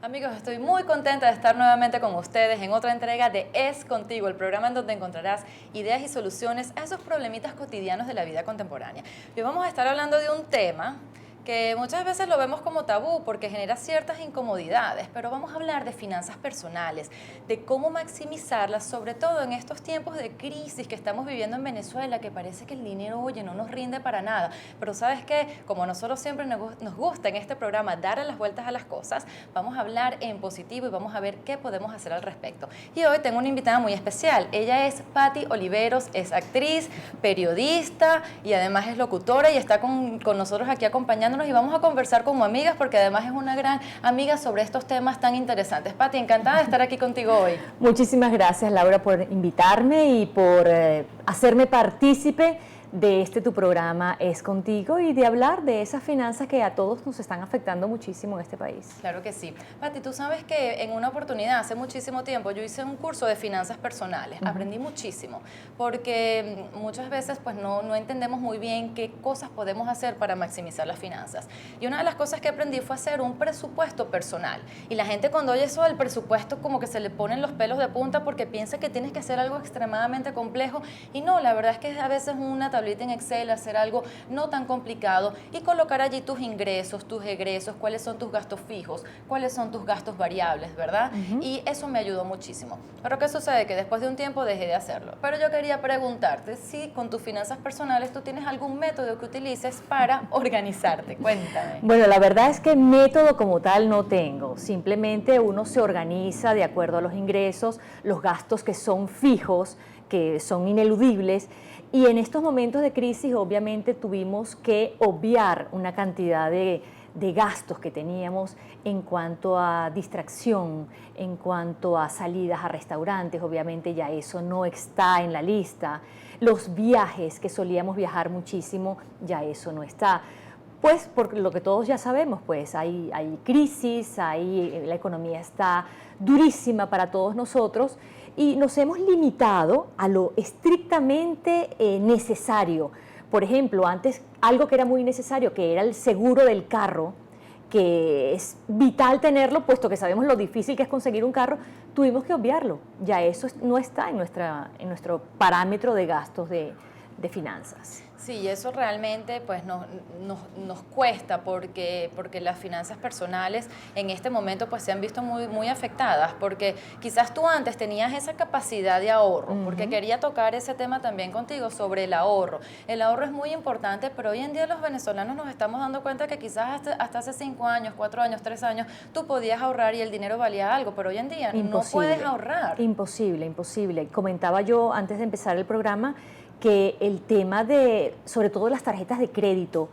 Amigos, estoy muy contenta de estar nuevamente con ustedes en otra entrega de Es Contigo, el programa en donde encontrarás ideas y soluciones a esos problemitas cotidianos de la vida contemporánea. Hoy vamos a estar hablando de un tema que muchas veces lo vemos como tabú porque genera ciertas incomodidades, pero vamos a hablar de finanzas personales, de cómo maximizarlas, sobre todo en estos tiempos de crisis que estamos viviendo en Venezuela, que parece que el dinero, oye, no nos rinde para nada. Pero ¿sabes qué? Como a nosotros siempre nos gusta en este programa darle las vueltas a las cosas, vamos a hablar en positivo y vamos a ver qué podemos hacer al respecto. Y hoy tengo una invitada muy especial. Ella es Patti Oliveros, es actriz, periodista y además es locutora y está con nosotros aquí acompañándonos y vamos a conversar como amigas porque además es una gran amiga sobre estos temas tan interesantes. Patti, encantada de estar aquí contigo hoy. Muchísimas gracias, Laura, por invitarme y por hacerme partícipe de tu programa Es Contigo y de hablar de esas finanzas que a todos nos están afectando muchísimo en este país. Claro que sí. Patti, tú sabes que en una oportunidad, hace muchísimo tiempo, yo hice un curso de finanzas personales. Aprendí muchísimo, porque muchas veces pues no entendemos muy bien qué cosas podemos hacer para maximizar las finanzas. Y una de las cosas que aprendí fue hacer un presupuesto personal. Y la gente cuando oye eso del presupuesto como que se le ponen los pelos de punta porque piensa que tienes que hacer algo extremadamente complejo. Y no, la verdad es que a veces una tablita en Excel, hacer algo no tan complicado y colocar allí tus ingresos, tus egresos, cuáles son tus gastos fijos, cuáles son tus gastos variables, ¿verdad? Y eso me ayudó muchísimo. Pero ¿qué sucede? Que después de un tiempo dejé de hacerlo. Pero yo quería preguntarte si con tus finanzas personales tú tienes algún método que utilices para organizarte. Cuéntame. Bueno, la verdad es que método como tal no tengo. Simplemente uno se organiza de acuerdo a los ingresos, los gastos que son fijos, que son ineludibles. Y en estos momentos de crisis obviamente tuvimos que obviar una cantidad de gastos que teníamos en cuanto a distracción, en cuanto a salidas a restaurantes, obviamente ya eso no está en la lista. Los viajes, que solíamos viajar muchísimo, ya eso no está. Pues por lo que todos ya sabemos, pues hay crisis, la economía está durísima para todos nosotros y nos hemos limitado a lo estrictamente necesario. Por ejemplo, antes algo que era muy necesario, que era el seguro del carro, que es vital tenerlo, puesto que sabemos lo difícil que es conseguir un carro, tuvimos que obviarlo. Ya eso no está en nuestro parámetro de gastos de finanzas. Sí, y eso realmente pues nos cuesta porque las finanzas personales en este momento pues se han visto muy afectadas, porque quizás tú antes tenías esa capacidad de ahorro, porque quería tocar ese tema también contigo sobre el ahorro. El ahorro es muy importante, pero hoy en día los venezolanos nos estamos dando cuenta que quizás hasta hace 5 años, 4 años, 3 años, tú podías ahorrar y el dinero valía algo, pero hoy en día no puedes ahorrar. Imposible, imposible. Comentaba yo antes de empezar el programa que el tema de, sobre todo las tarjetas de crédito,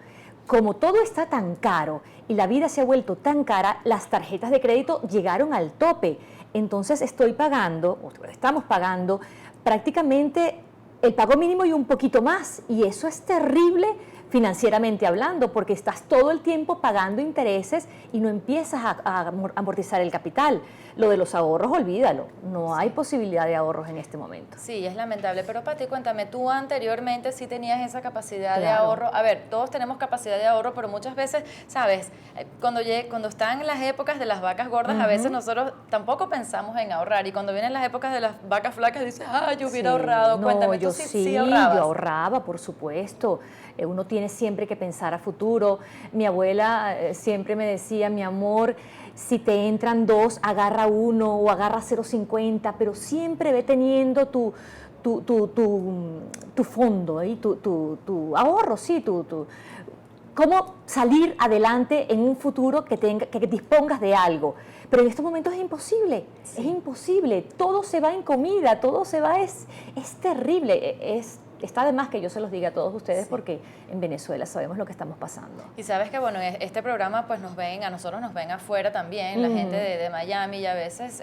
como todo está tan caro y la vida se ha vuelto tan cara, las tarjetas de crédito llegaron al tope. Entonces estamos pagando prácticamente el pago mínimo y un poquito más, y eso es terrible financieramente hablando, porque estás todo el tiempo pagando intereses y no empiezas a amortizar el capital. Lo de los ahorros, olvídalo, no hay posibilidad de ahorros en este momento. Sí, es lamentable, pero Patti, cuéntame, tú anteriormente sí tenías esa capacidad de ahorro. A ver, todos tenemos capacidad de ahorro, pero muchas veces, ¿sabes? Cuando están las épocas de las vacas gordas, a veces nosotros tampoco pensamos en ahorrar, y cuando vienen las épocas de las vacas flacas, dices, yo hubiera ahorrado. Cuéntame, ¿tú sí ahorrabas? Yo ahorraba, por supuesto. Uno tiene siempre que pensar a futuro. Mi abuela siempre me decía, mi amor, si te entran 2, agarra 1 o agarra 0,50, pero siempre ve teniendo tu fondo, tu ahorro, sí, cómo salir adelante en un futuro que dispongas de algo. Pero en estos momentos es imposible, es imposible. Todo se va en comida, todo se va, es terrible, está de más que yo se los diga a todos ustedes, porque en Venezuela sabemos lo que estamos pasando. Y sabes que, bueno, este programa pues a nosotros nos ven afuera también, la gente de Miami, y a veces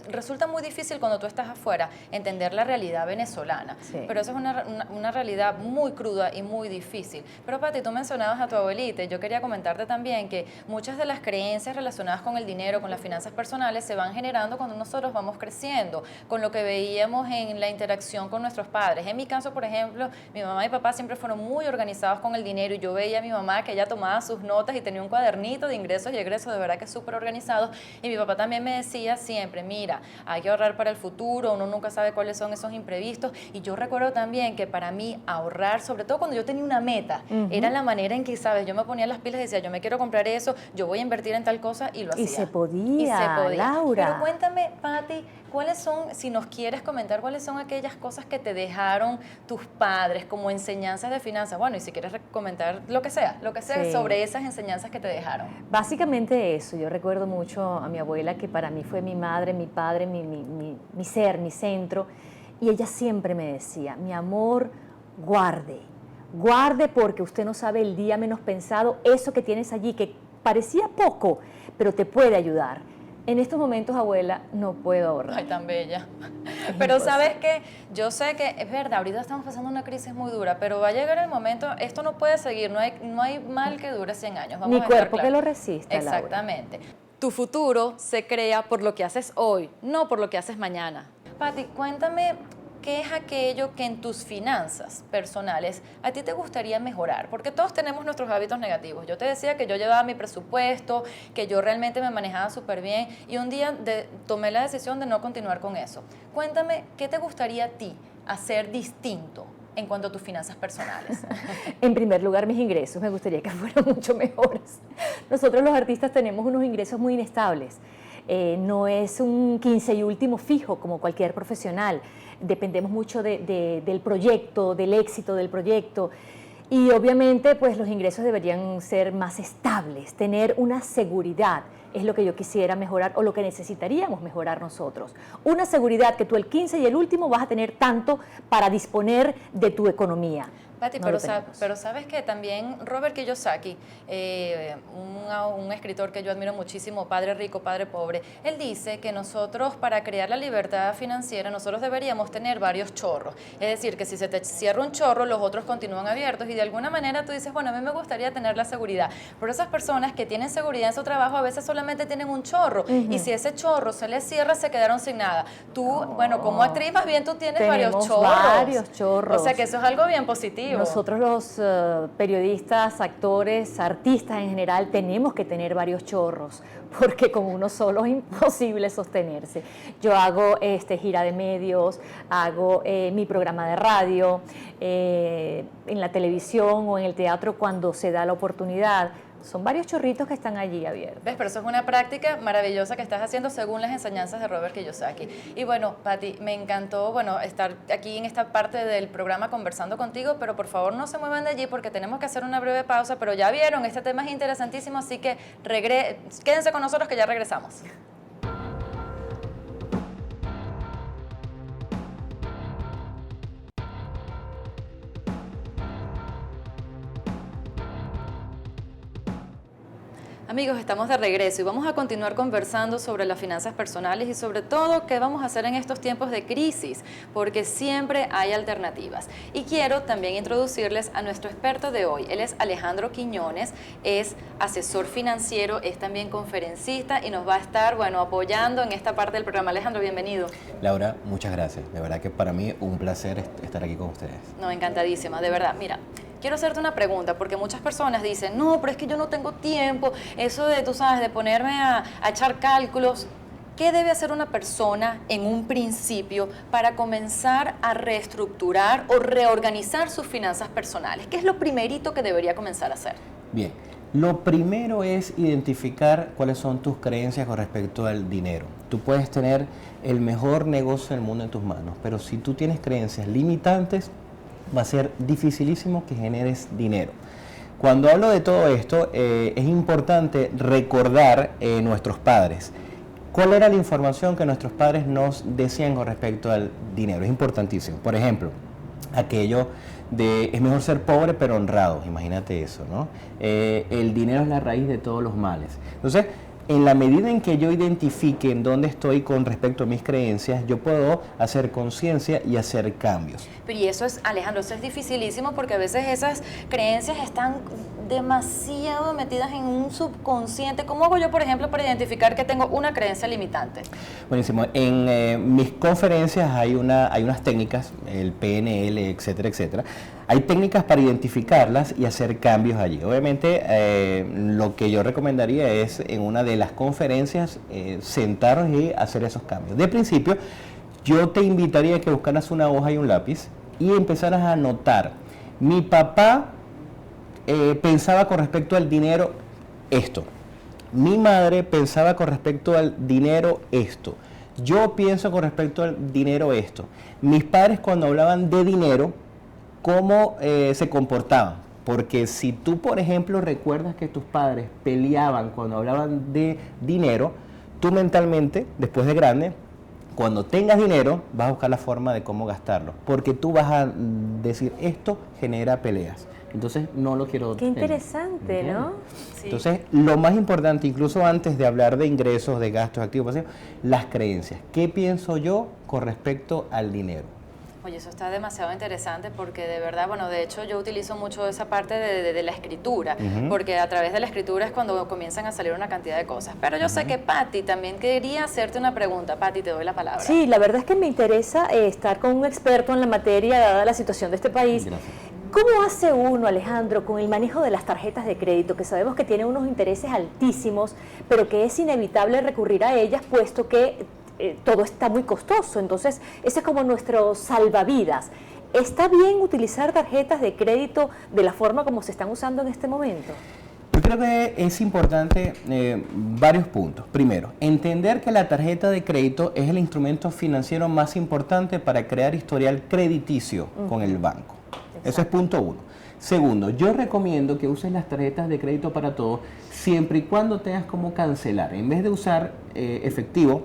resulta muy difícil cuando tú estás afuera entender la realidad venezolana. Pero eso es una realidad muy cruda y muy difícil. Pero Patti, tú mencionabas a tu abuelita, y yo quería comentarte también que muchas de las creencias relacionadas con el dinero, con las finanzas personales, se van generando cuando nosotros vamos creciendo, con lo que veíamos en la interacción con nuestros padres. En mi caso, por ejemplo, ejemplo, mi mamá y papá siempre fueron muy organizados con el dinero y yo veía a mi mamá que ella tomaba sus notas y tenía un cuadernito de ingresos y egresos, de verdad que súper organizado. Y mi papá también me decía siempre, mira, hay que ahorrar para el futuro, uno nunca sabe cuáles son esos imprevistos. Y yo recuerdo también que para mí ahorrar, sobre todo cuando yo tenía una meta, era la manera en que, ¿sabes? Yo me ponía las pilas y decía, yo me quiero comprar eso, yo voy a invertir en tal cosa y lo hacía. Y se podía, Laura. Pero cuéntame, Pati, ¿cuáles son, si nos quieres comentar, cuáles son aquellas cosas que te dejaron tus padres como enseñanzas de finanzas? Bueno, y si quieres comentar lo que sea sí, sobre esas enseñanzas que te dejaron. Básicamente eso, yo recuerdo mucho a mi abuela, que para mí fue mi madre, mi padre, mi ser, mi centro, y ella siempre me decía, mi amor, guarde porque usted no sabe el día menos pensado, eso que tienes allí, que parecía poco, pero te puede ayudar. En estos momentos, abuela, no puedo ahorrar. Ay, tan bella. Pero ¿sabes qué? Yo sé que es verdad, ahorita estamos pasando una crisis muy dura, pero va a llegar el momento, esto no puede seguir, no hay mal que dure 100 años. Ni cuerpo que lo resista, exactamente. Laura. Tu futuro se crea por lo que haces hoy, no por lo que haces mañana. Pati, cuéntame, ¿qué es aquello que en tus finanzas personales a ti te gustaría mejorar? Porque todos tenemos nuestros hábitos negativos. Yo te decía que yo llevaba mi presupuesto, que yo realmente me manejaba súper bien y un día tomé la decisión de no continuar con eso. Cuéntame, ¿qué te gustaría a ti hacer distinto en cuanto a tus finanzas personales? En primer lugar, mis ingresos me gustaría que fueran mucho mejores. Nosotros los artistas tenemos unos ingresos muy inestables. No es un 15 y último fijo como cualquier profesional. Dependemos mucho del proyecto, del éxito del proyecto. Y obviamente pues los ingresos deberían ser más estables, tener una seguridad. Es lo que yo quisiera mejorar o lo que necesitaríamos mejorar nosotros. Una seguridad que tú el 15 y el último vas a tener tanto para disponer de tu economía. Pati, no pero sabes que también Robert Kiyosaki, un escritor que yo admiro muchísimo, Padre Rico, Padre Pobre, él dice que nosotros para crear la libertad financiera nosotros deberíamos tener varios chorros. Es decir, que si se te cierra un chorro, los otros continúan abiertos y de alguna manera tú dices, bueno, a mí me gustaría tener la seguridad. Pero esas personas que tienen seguridad en su trabajo a veces solamente tienen un chorro y si ese chorro se les cierra, se quedaron sin nada. Tú, bueno, como actriz más bien tú tienes varios chorros. O sea que eso es algo bien positivo. Nosotros los periodistas, actores, artistas en general tenemos que tener varios chorros porque con uno solo es imposible sostenerse. Yo hago gira de medios, hago mi programa de radio, en la televisión o en el teatro cuando se da la oportunidad. Son varios chorritos que están allí abiertos. ¿Ves? Pero eso es una práctica maravillosa que estás haciendo según las enseñanzas de Robert Kiyosaki. Y bueno, Pati, me encantó estar aquí en esta parte del programa conversando contigo, pero por favor no se muevan de allí porque tenemos que hacer una breve pausa, pero ya vieron, este tema es interesantísimo, así que quédense con nosotros que ya regresamos. Amigos, estamos de regreso y vamos a continuar conversando sobre las finanzas personales y sobre todo qué vamos a hacer en estos tiempos de crisis, porque siempre hay alternativas. Y quiero también introducirles a nuestro experto de hoy. Él es Alejandro Quiñones, es asesor financiero, es también conferencista y nos va a estar, apoyando en esta parte del programa. Alejandro, bienvenido. Laura, muchas gracias. De verdad que para mí un placer estar aquí con ustedes. No, encantadísima, de verdad. Mira, quiero hacerte una pregunta, porque muchas personas dicen, no, pero es que yo no tengo tiempo, eso de, tú sabes, de ponerme a echar cálculos. ¿Qué debe hacer una persona en un principio para comenzar a reestructurar o reorganizar sus finanzas personales? ¿Qué es lo primerito que debería comenzar a hacer? Bien, lo primero es identificar cuáles son tus creencias con respecto al dinero. Tú puedes tener el mejor negocio del mundo en tus manos, pero si tú tienes creencias limitantes, va a ser dificilísimo que generes dinero. Cuando hablo de todo esto, es importante recordar nuestros padres. ¿Cuál era la información que nuestros padres nos decían con respecto al dinero? Es importantísimo. Por ejemplo, aquello de es mejor ser pobre pero honrado. Imagínate eso, ¿no? El dinero es la raíz de todos los males. Entonces, en la medida en que yo identifique en dónde estoy con respecto a mis creencias, yo puedo hacer conciencia y hacer cambios. Pero y eso es, Alejandro, eso es dificilísimo porque a veces esas creencias están demasiado metidas en un subconsciente. ¿Cómo hago yo, por ejemplo, para identificar que tengo una creencia limitante? Buenísimo. En mis conferencias hay unas técnicas, el PNL, etcétera, etcétera. Hay técnicas para identificarlas y hacer cambios allí. Obviamente, lo que yo recomendaría es en una de las conferencias sentarnos y hacer esos cambios. De principio, yo te invitaría a que buscaras una hoja y un lápiz y empezaras a anotar. Mi papá pensaba con respecto al dinero esto. Mi madre pensaba con respecto al dinero esto. Yo pienso con respecto al dinero esto. Mis padres cuando hablaban de dinero, ¿cómo se comportaban? Porque si tú, por ejemplo, recuerdas que tus padres peleaban cuando hablaban de dinero, tú mentalmente, después de grande, cuando tengas dinero, vas a buscar la forma de cómo gastarlo. Porque tú vas a decir, esto genera peleas. Entonces, no lo quiero Qué interesante, tener. ¿no? Sí. Entonces, lo más importante, incluso antes de hablar de ingresos, de gastos, activos, pasivos, las creencias. ¿Qué pienso yo con respecto al dinero? Oye, eso está demasiado interesante porque de verdad, bueno, de hecho yo utilizo mucho esa parte de la escritura, porque a través de la escritura es cuando comienzan a salir una cantidad de cosas. Pero yo sé que Patti también quería hacerte una pregunta. Patti, te doy la palabra. Sí, la verdad es que me interesa estar con un experto en la materia, dada la situación de este país. Gracias. ¿Cómo hace uno, Alejandro, con el manejo de las tarjetas de crédito, que sabemos que tienen unos intereses altísimos, pero que es inevitable recurrir a ellas, puesto que todo está muy costoso? Entonces, ese es como nuestro salvavidas. ¿Está bien utilizar tarjetas de crédito de la forma como se están usando en este momento? Yo creo que es importante varios puntos. Primero, entender que la tarjeta de crédito es el instrumento financiero más importante para crear historial crediticio con el banco. Exacto. Eso es punto uno. Segundo, yo recomiendo que uses las tarjetas de crédito para todo, siempre y cuando tengas como cancelar. En vez de usar efectivo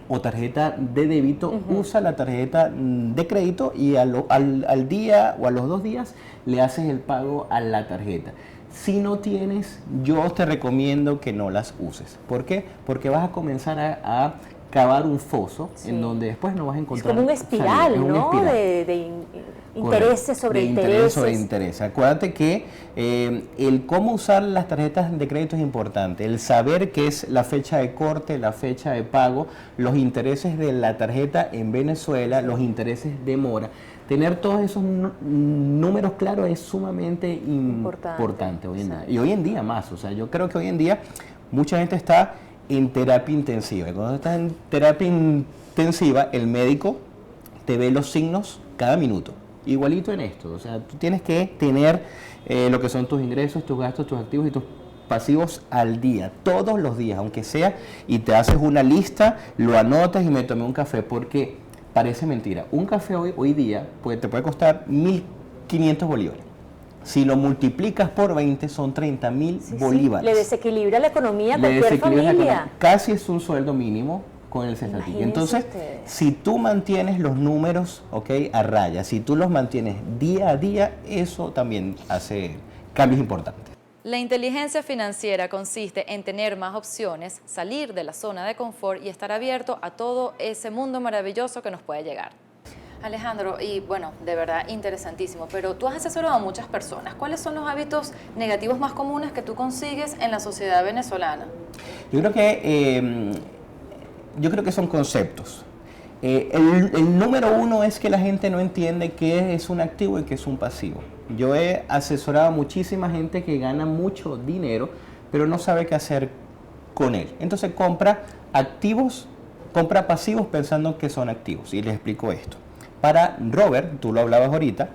o tarjeta de débito, usa la tarjeta de crédito y al día o a los 2 días le haces el pago a la tarjeta. Si no tienes, yo te recomiendo que no las uses. ¿Por qué? Porque vas a comenzar a cavar un foso en donde después no vas a Es encontrar como una espiral, salida. Es una ¿no? espiral. De intereses sobre de intereses. interés sobre interés. Acuérdate que el cómo usar las tarjetas de crédito es importante. El saber qué es la fecha de corte, la fecha de pago, los intereses de la tarjeta en Venezuela, los intereses de mora. Tener todos esos números claros es sumamente importante hoy en día. Y hoy en día más. O sea, yo creo que hoy en día mucha gente está en terapia intensiva. Y cuando estás en terapia intensiva, el médico te ve los signos cada minuto. Igualito en esto. O sea, tú tienes que tener lo que son tus ingresos, tus gastos, tus activos y tus pasivos al día, todos los días, aunque sea, y te haces una lista, lo anotas y me tomé un café, porque parece mentira. Un café hoy día te puede costar 1.500 bolívares. Si lo multiplicas por 20 son 30.000 bolívares. Le desequilibra la economía a cualquier familia. Casi es un sueldo mínimo con el cestatic. Entonces, si tú mantienes los números, a raya, si tú los mantienes día a día, eso también hace cambios importantes. La inteligencia financiera consiste en tener más opciones, salir de la zona de confort y estar abierto a todo ese mundo maravilloso que nos puede llegar. Alejandro, y bueno, de verdad interesantísimo, pero tú has asesorado a muchas personas. ¿Cuáles son los hábitos negativos más comunes que tú consigues en la sociedad venezolana? Yo creo que son conceptos. El número uno es que la gente no entiende qué es un activo y qué es un pasivo. Yo he asesorado a muchísima gente que gana mucho dinero, pero no sabe qué hacer con él. Entonces compra pasivos pensando que son activos. Y les explico esto. Para Robert, tú lo hablabas ahorita,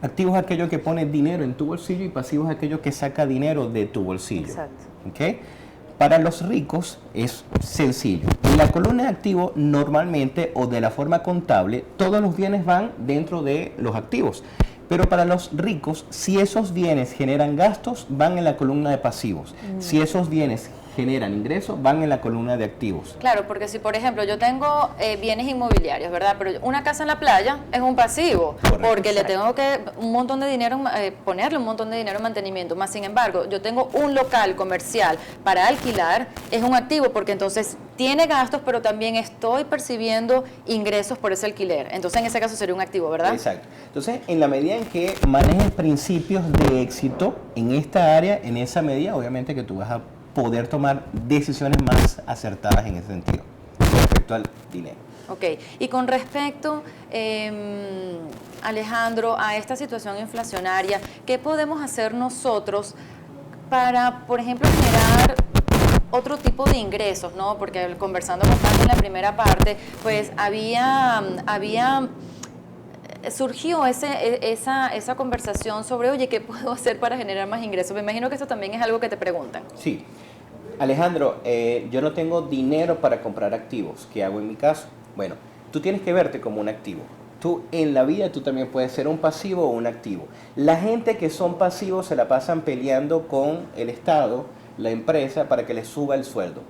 activo es aquello que pone dinero en tu bolsillo y pasivo es aquello que saca dinero de tu bolsillo. Exacto. ¿Okay? Para los ricos es sencillo. En la columna de activo normalmente o de la forma contable todos los bienes van dentro de los activos. Pero para los ricos, si esos bienes generan gastos, van en la columna de pasivos. Si esos bienes generan ingresos van en la columna de activos. Claro, porque si por ejemplo yo tengo bienes inmobiliarios, ¿verdad? Pero una casa en la playa es un pasivo, Correcto. porque le tengo que un montón de dinero, ponerle un montón de dinero en mantenimiento. Más sin embargo, yo tengo un local comercial para alquilar, es un activo, porque entonces tiene gastos, pero también estoy percibiendo ingresos por ese alquiler. Entonces en ese caso sería un activo, ¿verdad? Exacto. Entonces, en la medida en que manejes principios de éxito en esta área, en esa medida, obviamente que tú vas a poder tomar decisiones más acertadas en ese sentido, respecto al dinero. Ok, y con respecto, Alejandro, a esta situación inflacionaria, ¿qué podemos hacer nosotros para, por ejemplo, generar otro tipo de ingresos, ¿no? Porque conversando con Pati en la primera parte, pues surgió esa conversación sobre, oye, ¿qué puedo hacer para generar más ingresos? Me imagino que eso también es algo que te preguntan. Sí. Alejandro, yo no tengo dinero para comprar activos. ¿Qué hago en mi caso? Bueno, tú tienes que verte como un activo. Tú en la vida tú también puedes ser un pasivo o un activo. La gente que son pasivos se la pasan peleando con el Estado, la empresa, para que les suba el sueldo.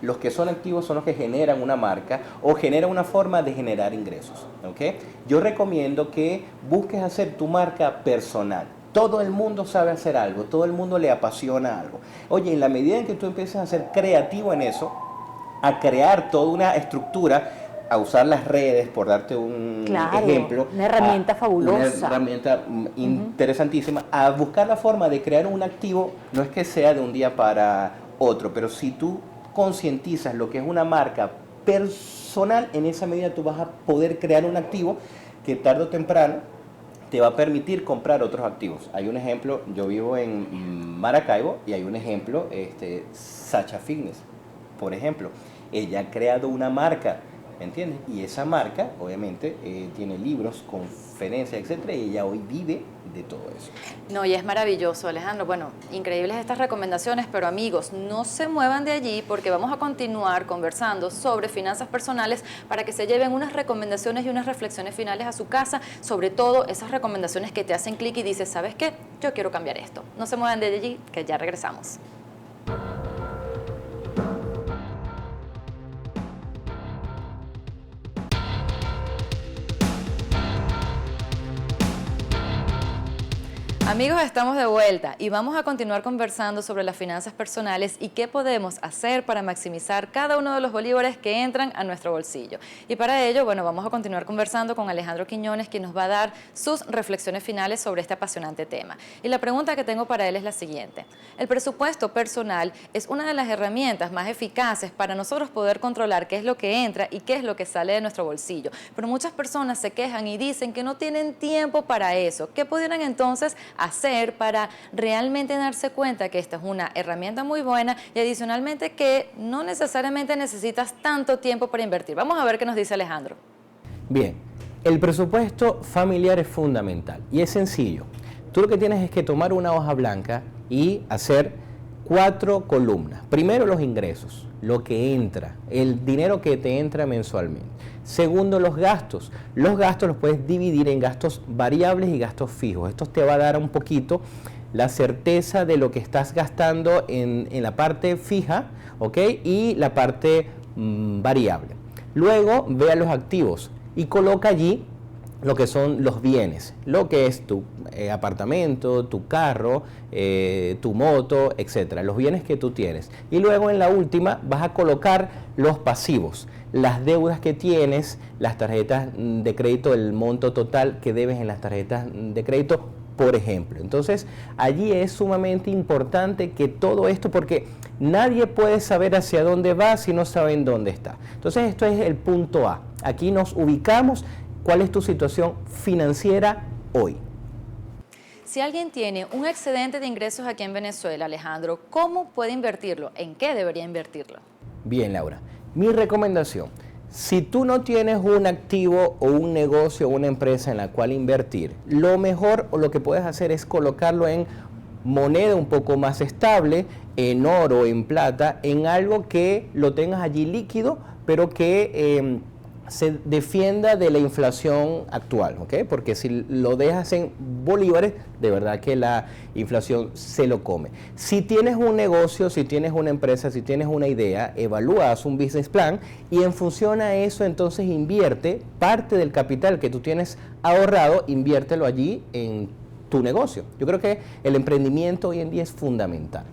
Los que son activos son los que generan una marca o generan una forma de generar ingresos, ¿ok? Yo recomiendo que busques hacer tu marca personal. Todo el mundo sabe hacer algo, todo el mundo le apasiona algo. Oye, en la medida en que tú empieces a ser creativo en eso, a crear toda una estructura, a usar las redes, por darte un ejemplo. Una herramienta fabulosa. Una herramienta interesantísima. A buscar la forma de crear un activo, no es que sea de un día para otro, pero si tú concientizas lo que es una marca personal, en esa medida tú vas a poder crear un activo que tarde o temprano te va a permitir comprar otros activos. Hay un ejemplo, yo vivo en Maracaibo y hay un ejemplo, Sacha Fitness, por ejemplo. Ella ha creado una marca, ¿entiendes? Y esa marca, obviamente, tiene libros, conferencias, etcétera, y ella hoy vive de todo eso. No, y es maravilloso, Alejandro. Bueno, increíbles estas recomendaciones, pero amigos, no se muevan de allí porque vamos a continuar conversando sobre finanzas personales para que se lleven unas recomendaciones y unas reflexiones finales a su casa, sobre todo esas recomendaciones que te hacen clic y dices, ¿sabes qué? Yo quiero cambiar esto. No se muevan de allí, que ya regresamos. Amigos, estamos de vuelta y vamos a continuar conversando sobre las finanzas personales y qué podemos hacer para maximizar cada uno de los bolívares que entran a nuestro bolsillo. Y para ello, bueno, vamos a continuar conversando con Alejandro Quiñones, quien nos va a dar sus reflexiones finales sobre este apasionante tema. Y la pregunta que tengo para él es la siguiente. El presupuesto personal es una de las herramientas más eficaces para nosotros poder controlar qué es lo que entra y qué es lo que sale de nuestro bolsillo. Pero muchas personas se quejan y dicen que no tienen tiempo para eso. ¿Qué pudieran entonces hacer para realmente darse cuenta que esta es una herramienta muy buena y adicionalmente que no necesariamente necesitas tanto tiempo para invertir? Vamos a ver qué nos dice Alejandro. Bien, el presupuesto familiar es fundamental y es sencillo. Tú lo que tienes es que tomar una hoja blanca y hacer 4 columnas. Primero, los ingresos, lo que entra, el dinero que te entra mensualmente. Segundo, los gastos. Los gastos los puedes dividir en gastos variables y gastos fijos. Esto te va a dar un poquito la certeza de lo que estás gastando en la parte fija, ¿ok? Y la parte variable. Luego, ve a los activos y coloca allí lo que son los bienes, lo que es tu apartamento, tu carro, tu moto, etcétera, los bienes que tú tienes. Y luego en la última vas a colocar los pasivos, las deudas que tienes, las tarjetas de crédito, el monto total que debes en las tarjetas de crédito, por ejemplo. Entonces, allí es sumamente importante que todo esto, porque nadie puede saber hacia dónde va si no saben dónde está. Entonces, esto es el punto A. Aquí nos ubicamos. ¿Cuál es tu situación financiera hoy? Si alguien tiene un excedente de ingresos aquí en Venezuela, Alejandro, ¿cómo puede invertirlo? ¿En qué debería invertirlo? Bien, Laura. Mi recomendación, si tú no tienes un activo o un negocio o una empresa en la cual invertir, lo mejor o lo que puedes hacer es colocarlo en moneda un poco más estable, en oro, en plata, en algo que lo tengas allí líquido, pero que se defienda de la inflación actual, ¿ok? Porque si lo dejas en bolívares, de verdad que la inflación se lo come. Si tienes un negocio, si tienes una empresa, si tienes una idea, evalúas un business plan y en función a eso entonces invierte parte del capital que tú tienes ahorrado, inviértelo allí en tu negocio. Yo creo que el emprendimiento hoy en día es fundamental.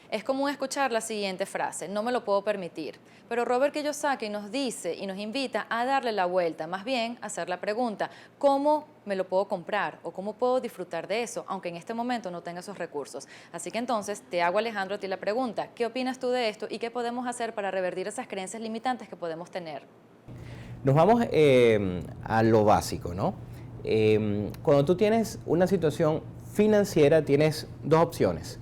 Es común escuchar la siguiente frase: no me lo puedo permitir. Pero Robert Kiyosaki nos dice y nos invita a darle la vuelta, más bien a hacer la pregunta: ¿cómo me lo puedo comprar o cómo puedo disfrutar de eso, aunque en este momento no tenga esos recursos? Así que entonces te hago, Alejandro, a ti la pregunta: ¿qué opinas tú de esto y qué podemos hacer para revertir esas creencias limitantes que podemos tener? Nos vamos a lo básico, ¿no? Cuando tú tienes una situación financiera, tienes dos opciones: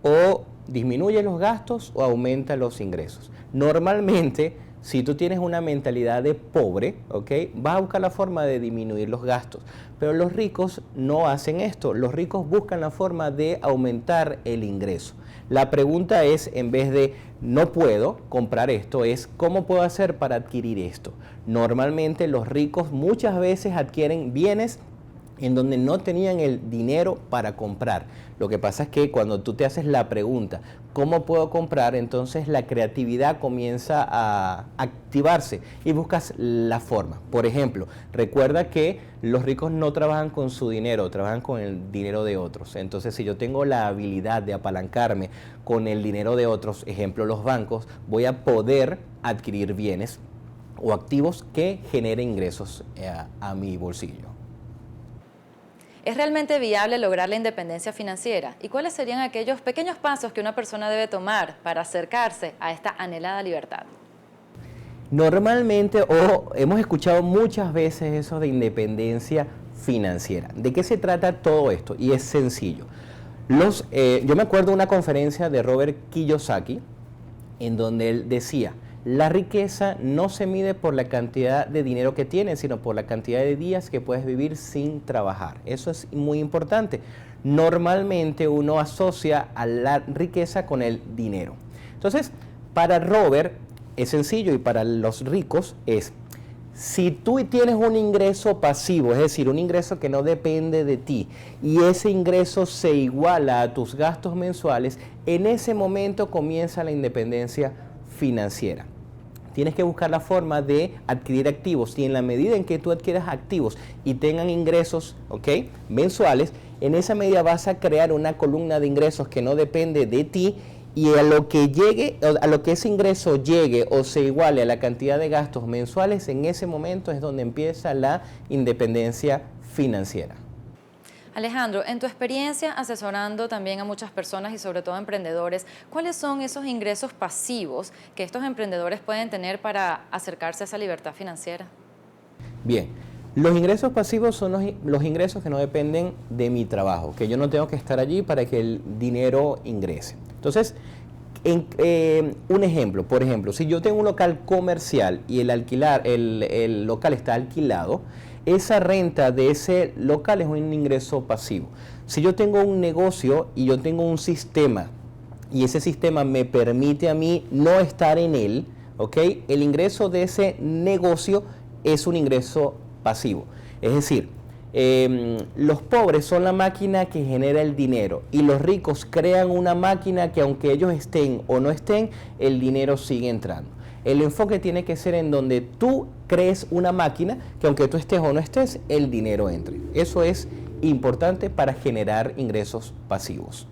o disminuye los gastos o aumenta los ingresos. Normalmente, si tú tienes una mentalidad de pobre, ¿ok?, vas a buscar la forma de disminuir los gastos. Pero los ricos no hacen esto. Los ricos buscan la forma de aumentar el ingreso. La pregunta es, en vez de no puedo comprar esto, es ¿cómo puedo hacer para adquirir esto? Normalmente los ricos muchas veces adquieren bienes en donde no tenían el dinero para comprar. Lo que pasa es que cuando tú te haces la pregunta, ¿cómo puedo comprar?, entonces la creatividad comienza a activarse y buscas la forma. Por ejemplo, recuerda que los ricos no trabajan con su dinero, trabajan con el dinero de otros. Entonces, si yo tengo la habilidad de apalancarme con el dinero de otros, ejemplo, los bancos, voy a poder adquirir bienes o activos que generen ingresos a mi bolsillo. ¿Es realmente viable lograr la independencia financiera? ¿Y cuáles serían aquellos pequeños pasos que una persona debe tomar para acercarse a esta anhelada libertad? Normalmente, hemos escuchado muchas veces eso de independencia financiera. ¿De qué se trata todo esto? Y es sencillo. Yo me acuerdo de una conferencia de Robert Kiyosaki en donde él decía: la riqueza no se mide por la cantidad de dinero que tienes, sino por la cantidad de días que puedes vivir sin trabajar. Eso es muy importante. Normalmente uno asocia a la riqueza con el dinero. Entonces, para Robert es sencillo y para los ricos es: si tú tienes un ingreso pasivo, es decir, un ingreso que no depende de ti, y ese ingreso se iguala a tus gastos mensuales, en ese momento comienza la independencia financiera. Tienes que buscar la forma de adquirir activos, y en la medida en que tú adquieras activos y tengan ingresos, ¿ok?, mensuales, en esa medida vas a crear una columna de ingresos que no depende de ti, y a lo que ese ingreso llegue o se iguale a la cantidad de gastos mensuales, en ese momento es donde empieza la independencia financiera. Alejandro, en tu experiencia asesorando también a muchas personas y sobre todo a emprendedores, ¿cuáles son esos ingresos pasivos que estos emprendedores pueden tener para acercarse a esa libertad financiera? Bien, los ingresos pasivos son los ingresos que no dependen de mi trabajo, que yo no tengo que estar allí para que el dinero ingrese. Entonces, un ejemplo, por ejemplo, si yo tengo un local comercial y el local está alquilado, esa renta de ese local es un ingreso pasivo. Si yo tengo un negocio y yo tengo un sistema y ese sistema me permite a mí no estar en él, ¿ok?, el ingreso de ese negocio es un ingreso pasivo. Es decir, los pobres son la máquina que genera el dinero y los ricos crean una máquina que aunque ellos estén o no estén, el dinero sigue entrando. El enfoque tiene que ser en donde tú crees una máquina que aunque tú estés o no estés, el dinero entre. Eso es importante para generar ingresos pasivos.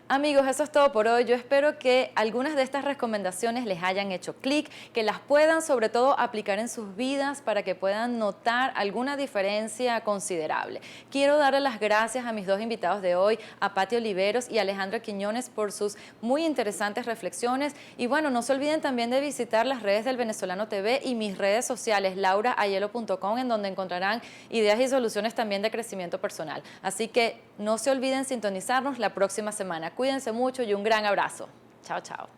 Amigos, eso es todo por hoy. Yo espero que algunas de estas recomendaciones les hayan hecho clic, que las puedan sobre todo aplicar en sus vidas para que puedan notar alguna diferencia considerable. Quiero darle las gracias a mis dos invitados de hoy, a Patti Oliveros y Alejandra Quiñones, por sus muy interesantes reflexiones. Y bueno, no se olviden también de visitar las redes del Venezolano TV y mis redes sociales, lauraayelo.com, en donde encontrarán ideas y soluciones también de crecimiento personal. Así que no se olviden sintonizarnos la próxima semana. Cuídense mucho y un gran abrazo. Chao, chao.